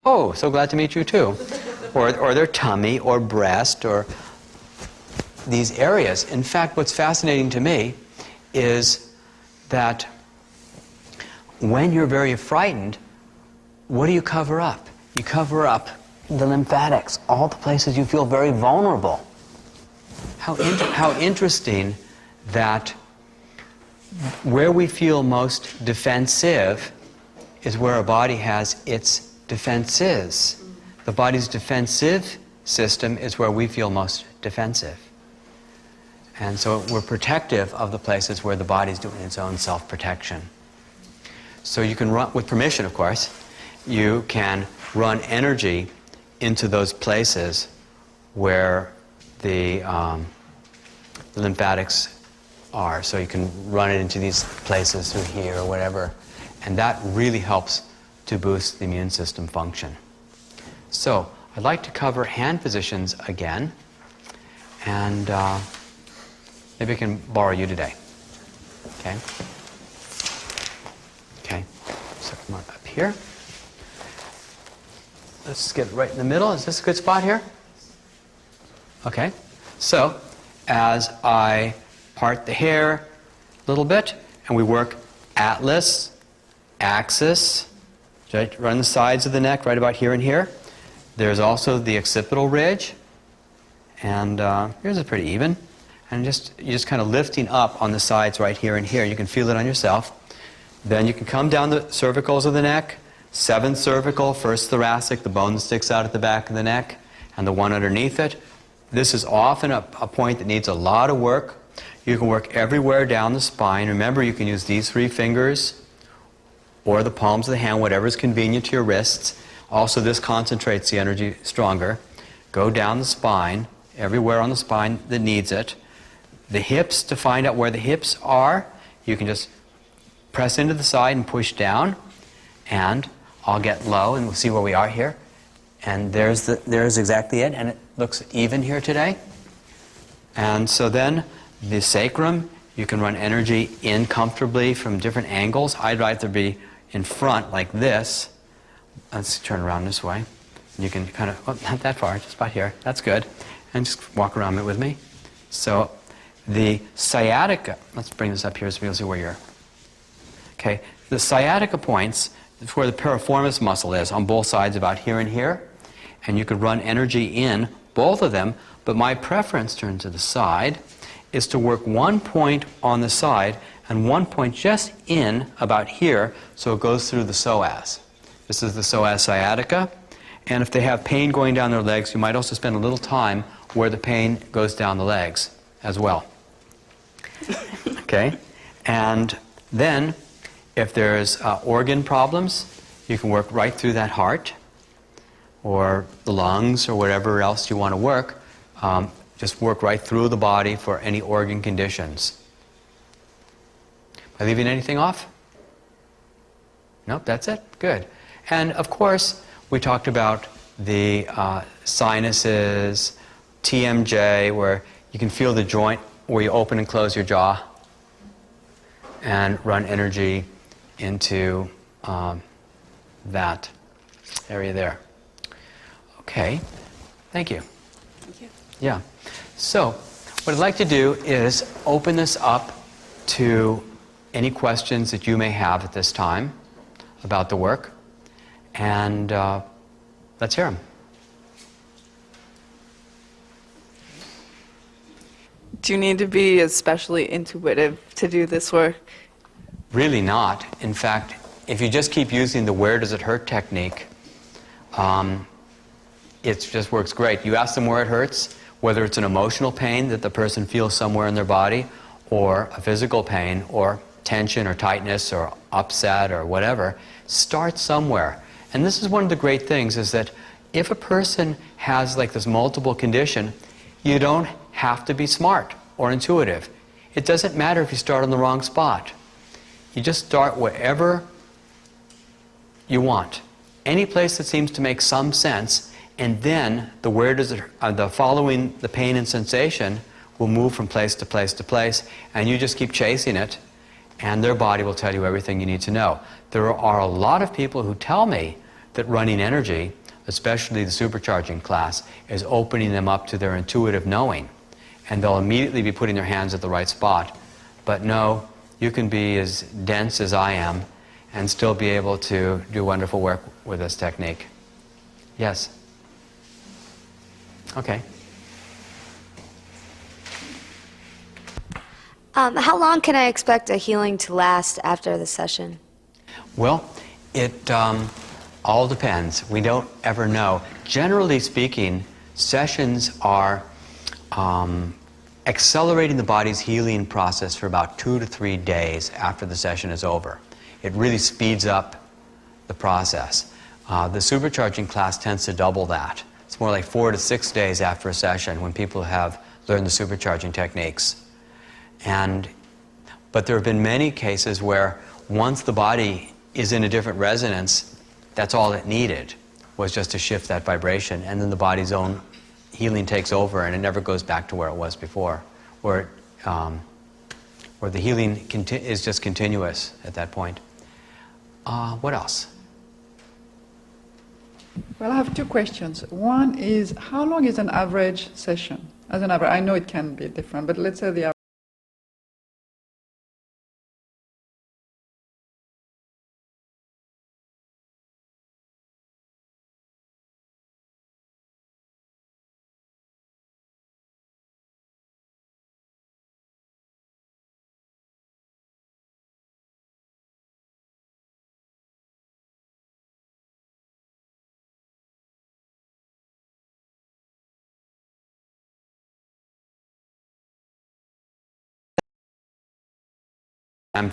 oh, so glad to meet you too. Or their tummy or breast or these areas. In fact, what's fascinating to me is that when you're very frightened, what do you cover up? You cover up the lymphatics, all the places you feel very vulnerable. How interesting that where we feel most defensive is where our body has its defenses. The body's defensive system is where we feel most defensive. And so we're protective of the places where the body's doing its own self-protection. So you can run, with permission of course, you can run energy into those places where the lymphatics are. So you can run it into these places through here or whatever. And that really helps to boost the immune system function. So I'd like to cover hand positions again. And maybe I can borrow you today. Okay? Okay. So come on up here. Let's get right in the middle. Is this a good spot here? Okay. So as I part the hair a little bit, and we work atlas, axis, right, run the sides of the neck right about here and here. There's also the occipital ridge, and here's a pretty even. And you're just kind of lifting up on the sides right here and here. You can feel it on yourself. Then you can come down the cervicals of the neck, 7th cervical, 1st thoracic, the bone that sticks out at the back of the neck, and the one underneath it. This is often a point that needs a lot of work. You can work everywhere down the spine. Remember, you can use these 3 fingers or the palms of the hand, whatever is convenient to your wrists. Also, this concentrates the energy stronger. Go down the spine, everywhere on the spine that needs it. The hips, to find out where the hips are, you can just press into the side and push down, and I'll get low and we'll see where we are here. And there's exactly it, and it looks even here today. And so then the sacrum, you can run energy in comfortably from different angles. I'd rather be in front like this. Let's turn around this way. You can kind of, oh, not that far, just about here. That's good. And just walk around it with me. So the sciatica, let's bring this up here so we'll see where you're. Okay, the sciatica points is where the piriformis muscle is on both sides, about here and here. And you could run energy in both of them, but my preference, turn to the side, is to work one point on the side and one point just in about here, so it goes through the psoas. This is the psoas sciatica. And if they have pain going down their legs, you might also spend a little time where the pain goes down the legs as well. Okay? And then, if there's organ problems, you can work right through that heart or the lungs or whatever else you want to work. Just work right through the body for any organ conditions. Am I leaving anything off? Nope, that's it? Good. And of course, we talked about the sinuses, TMJ, where you can feel the joint where you open and close your jaw and run energy into that area there. Okay, thank you. Thank you. Yeah. So, what I'd like to do is open this up to any questions that you may have at this time about the work, and let's hear them. Do you need to be especially intuitive to do this work? Really not. In fact, if you just keep using the where does it hurt technique, it just works great. You ask them where it hurts, whether it's an emotional pain that the person feels somewhere in their body, or a physical pain, or tension or tightness or upset or whatever. Start somewhere. And this is one of the great things, is that if a person has like this multiple condition, you don't have to be smart or intuitive. It doesn't matter if you start on the wrong spot. You just start wherever you want. Any place that seems to make some sense, and then the where does it, the following the pain and sensation will move from place to place to place, and you just keep chasing it, and their body will tell you everything you need to know. There are a lot of people who tell me that running energy, especially the supercharging class, is opening them up to their intuitive knowing. And they'll immediately be putting their hands at the right spot. But no, you can be as dense as I am and still be able to do wonderful work with this technique. Yes? Okay. How long can I expect a healing to last after the session? Well, it all depends. We don't ever know. Generally speaking, sessions are accelerating the body's healing process for about 2 to 3 days after the session is over. It really speeds up the process. The supercharging class tends to double that. It's more like 4 to 6 days after a session when people have learned the supercharging techniques. But there have been many cases where once the body is in a different resonance, that's all it needed, was just to shift that vibration, and then the body's own healing takes over and it never goes back to where it was before, where the healing is just continuous at that point. What else? Well, I have 2 questions. One is, how long is an average session? As an average, I know it can be different, but let's say the average.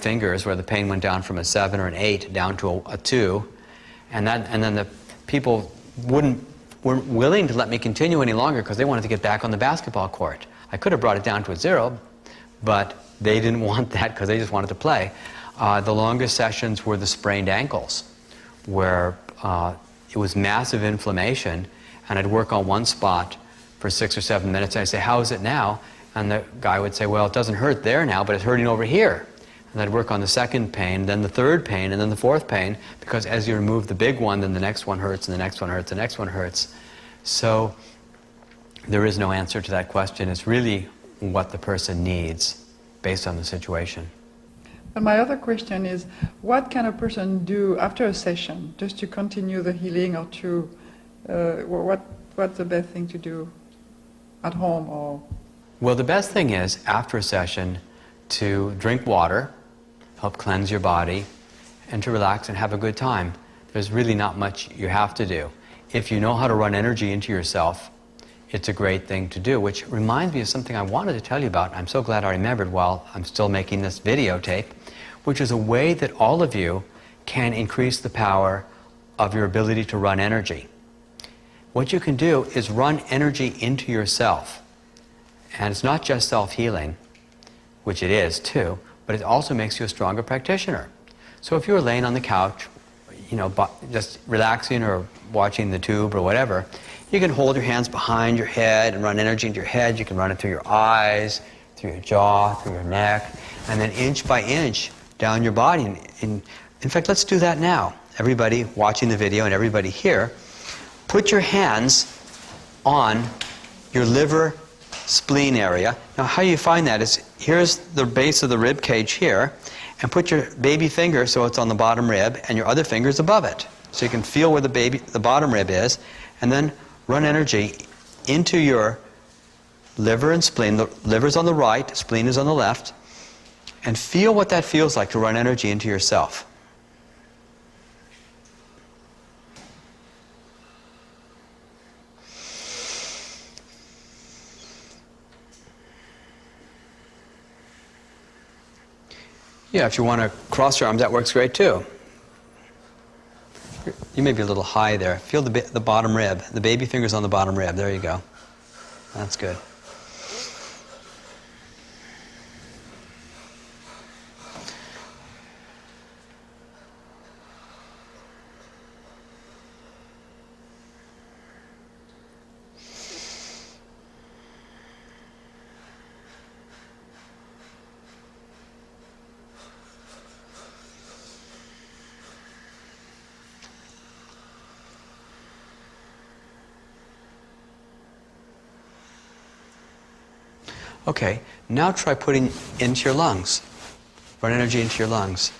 Fingers where the pain went down from a 7 or an 8 down to a 2, and then the people weren't willing to let me continue any longer because they wanted to get back on the basketball court. I could have brought it down to a 0, but they didn't want that because they just wanted to play. The longest sessions were the sprained ankles, where it was massive inflammation, and I'd work on one spot for 6 or 7 minutes, and I'd say, "How is it now?" And the guy would say, "Well, it doesn't hurt there now, but it's hurting over here." And I'd work on the second pain, then the third pain, and then the fourth pain, because as you remove the big one, then the next one hurts, and the next one hurts, the next one hurts. So there is no answer to that question. It's really what the person needs based on the situation. And my other question is, what can a person do after a session just to continue the healing, or to what's the best thing to do at home? Or Well, the best thing is, after a session, to drink water, help cleanse your body, and to relax and have a good time. There's really not much you have to do. If you know how to run energy into yourself, it's a great thing to do, which reminds me of something I wanted to tell you about. I'm so glad I remembered while I'm still making this videotape, which is a way that all of you can increase the power of your ability to run energy. What you can do is run energy into yourself. And it's not just self-healing, which it is too, but it also makes you a stronger practitioner. So if you're laying on the couch, just relaxing or watching the tube or whatever, you can hold your hands behind your head and run energy into your head. You can run it through your eyes, through your jaw, through your neck, and then inch by inch down your body. In fact, let's do that now. Everybody watching the video and everybody here, put your hands on your liver spleen area. Now, how you find that is, here's the base of the rib cage here, and put your baby finger so it's on the bottom rib, and your other finger's above it, so you can feel where the bottom rib is, and then run energy into your liver and spleen. The liver's on the right, spleen is on the left, and feel what that feels like to run energy into yourself. Yeah, if you want to cross your arms, that works great too. You may be a little high there. Feel the bottom rib. The baby finger's on the bottom rib. There you go. That's good. Okay, now try putting into your lungs. Run energy into your lungs.